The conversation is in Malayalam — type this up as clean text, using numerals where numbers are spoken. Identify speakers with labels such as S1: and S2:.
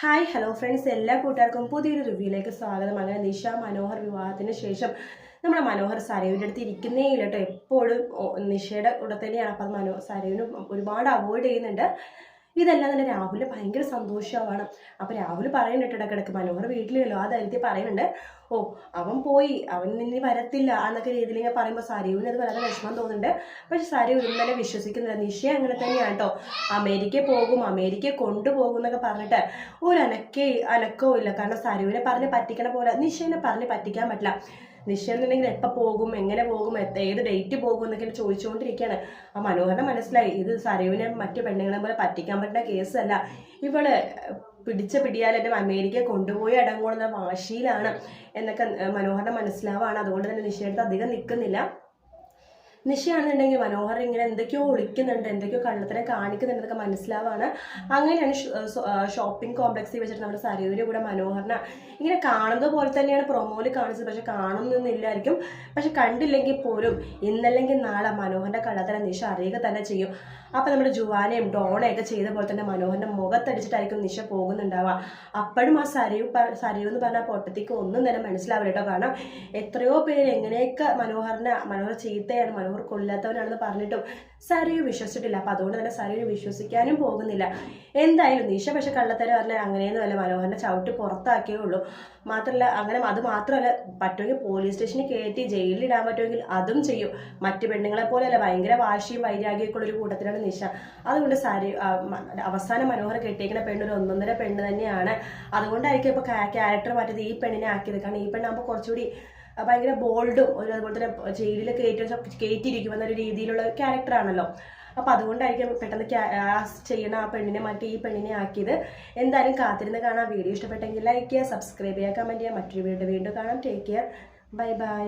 S1: ഹായ് ഹലോ ഫ്രണ്ട്സ്, എല്ലാ കൂട്ടുകാർക്കും പുതിയൊരു റിവ്യൂയിലേക്ക് സ്വാഗതം. അങ്ങനെ നിഷ മനോഹർ വിവാഹത്തിന് ശേഷം നമ്മുടെ മനോഹർ സരയുവിൻ്റെ അടുത്ത് ഇരിക്കുന്നേ ഇല്ല കേട്ടോ. എപ്പോഴും നിഷയുടെ കൂടെ തന്നെയാണ്. അപ്പം സരയുവിന് ഒരുപാട് അവോയ്ഡ് ചെയ്യുന്നുണ്ട്. ഇതെല്ലാം തന്നെ രാഹുലിന് ഭയങ്കര സന്തോഷമാണ്. അപ്പം രാഹുൽ പറയുന്നുണ്ട് ഇടക്കിടക്ക് മനോഹർ വീട്ടിലല്ലോ, ആ ധൈര്യത്തിൽ പറയുന്നുണ്ട്, ഓ അവൻ പോയി, അവൻ ഇനി വരത്തില്ല എന്നൊക്കെ രീതിയിൽ ഇങ്ങനെ പറയുമ്പോൾ സരയുവിന് അത് വളരെ വിഷമം തോന്നുന്നുണ്ട്. പക്ഷെ സരയു ഇന്നും തന്നെ വിശ്വസിക്കുന്നില്ല. നിഷ അങ്ങനെ തന്നെയാണ് കേട്ടോ. അമേരിക്കയിൽ പോകും, അമേരിക്കയിൽ കൊണ്ടുപോകും എന്നൊക്കെ പറഞ്ഞിട്ട് ഒരു അനക്കവും ഇല്ല. കാരണം സരയുവിനെ പറഞ്ഞ് പറ്റിക്കണ പോലെ നിഷേനെ പറഞ്ഞ് പറ്റിക്കാൻ പറ്റില്ല. നിഷ എന്നുണ്ടെങ്കിൽ എപ്പോൾ പോകും, എങ്ങനെ പോകും, ഏത് ഡേറ്റ് പോകും എന്നൊക്കെ ചോദിച്ചുകൊണ്ടിരിക്കുകയാണ്. ആ മനോഹരനെ മനസ്സിലായി, ഇത് സരയുവിനെ മറ്റു പെണ്ണുങ്ങളെ പോലെ പറ്റിക്കാൻ പറ്റുന്ന കേസല്ല. ഇവള് പിടിയാൽ എന്നെ അമേരിക്ക കൊണ്ടുപോയി അടങ്ങുന്ന വാശിയിലാണ് എന്നൊക്കെ മനോഹരനെ മനസ്സിലാവാണ്. അതുകൊണ്ട് തന്നെ നിഷയുടെ അധികം നിൽക്കുന്നില്ല. നിഷയാണെന്നുണ്ടെങ്കിൽ മനോഹർ ഇങ്ങനെ എന്തൊക്കെയോ ഒളിക്കുന്നുണ്ട്, എന്തൊക്കെയോ കള്ളത്തിനെ കാണിക്കുന്നുണ്ടെന്നൊക്കെ മനസ്സിലാവാണ്. അങ്ങനെയാണ് ഷോപ്പിംഗ് കോംപ്ലക്സിൽ വെച്ചിട്ട് നമ്മുടെ സരയുവിൻ്റെ കൂടെ മനോഹറിനെ ഇങ്ങനെ കാണുന്നത് പോലെ തന്നെയാണ് പ്രൊമോയിൽ കാണിച്ചത്. പക്ഷെ കാണുന്നൊന്നുമില്ലായിരിക്കും. പക്ഷെ കണ്ടില്ലെങ്കിൽ പോലും ഇന്നല്ലെങ്കിൽ നാളെ മനോഹറിൻ്റെ കള്ളത്തിനെ നിഷ അറിയുക തന്നെ ചെയ്യും. അപ്പം നമ്മുടെ ജുവാനയും ഡോണയൊക്കെ ചെയ്ത പോലെ തന്നെ മനോഹറിൻ്റെ മുഖത്തടിച്ചിട്ടായിരിക്കും നിഷ പോകുന്നുണ്ടാവുക. അപ്പോഴും ആ സരയു എന്ന് പറഞ്ഞ പൊട്ടത്തിക്ക് ഒന്നും തന്നെ മനസ്സിലാവില്ല കേട്ടോ. കാരണം എത്രയോ പേര് എങ്ങനെയൊക്കെ മനോഹർ ചീത്തയാണ്, മനോഹർ കൊല്ലാത്തവനാണെന്ന് പറഞ്ഞിട്ടും സരയു വിശ്വസിച്ചിട്ടില്ല. അപ്പം അതുകൊണ്ട് തന്നെ സരയു വിശ്വസിക്കാനും പോകുന്നില്ല. എന്തായാലും നിഷ പക്ഷെ കള്ളത്തരം പറഞ്ഞാൽ അങ്ങനെയൊന്നും അല്ല, മനോഹറിനെ ചവിട്ടി പുറത്താക്കിയേ ഉള്ളൂ. അത് മാത്രമല്ല പറ്റുമെങ്കിൽ പോലീസ് സ്റ്റേഷനിൽ കയറ്റി ജയിലിലിടാൻ പറ്റുമെങ്കിൽ അതും ചെയ്യും. മറ്റു പെണ്ണുങ്ങളെ പോലെയല്ല, ഭയങ്കര വാശിയും വൈരാഗ്യമൊക്കെ ഉള്ളൊരു കൂട്ടത്തിലാണ് നിഷ. അതുകൊണ്ട് അവസാനം മനോഹർ കെട്ടിയേക്കുന്ന പെണ്ണൊരു ഒന്നൊന്നര പെണ്ണ് തന്നെയാണ്. അതുകൊണ്ടായിരിക്കും ഇപ്പോൾ ക്യാരക്ടർ മാറ്റിയത്, ഈ പെണ്ണിനെ ആക്കിയത്. കാരണം ഈ പെണ്ണാകുമ്പോൾ കുറച്ചുകൂടി ഭയങ്കര ബോൾഡും അതുപോലെ തന്നെ ജയിലിൽ കയറ്റിയിരിക്കും എന്നൊരു രീതിയിലുള്ള ക്യാരക്ടറാണല്ലോ. അപ്പം അതുകൊണ്ടായിരിക്കും പെട്ടെന്ന് ചെയ്യണ ആ പെണ്ണിനെ മാറ്റി ഈ പെണ്ണിനെ ആക്കിയത്. എന്തായാലും കാത്തിരുന്ന് കാണാം. വീഡിയോ ഇഷ്ടപ്പെട്ടെങ്കിൽ ലൈക്ക് ചെയ്യുക, സബ്സ്ക്രൈബ് ചെയ്യുക, കമൻറ്റ് ചെയ്യുക. മറ്റൊരു വീഡിയോ വീണ്ടും കാണാം. Take care, bye bye.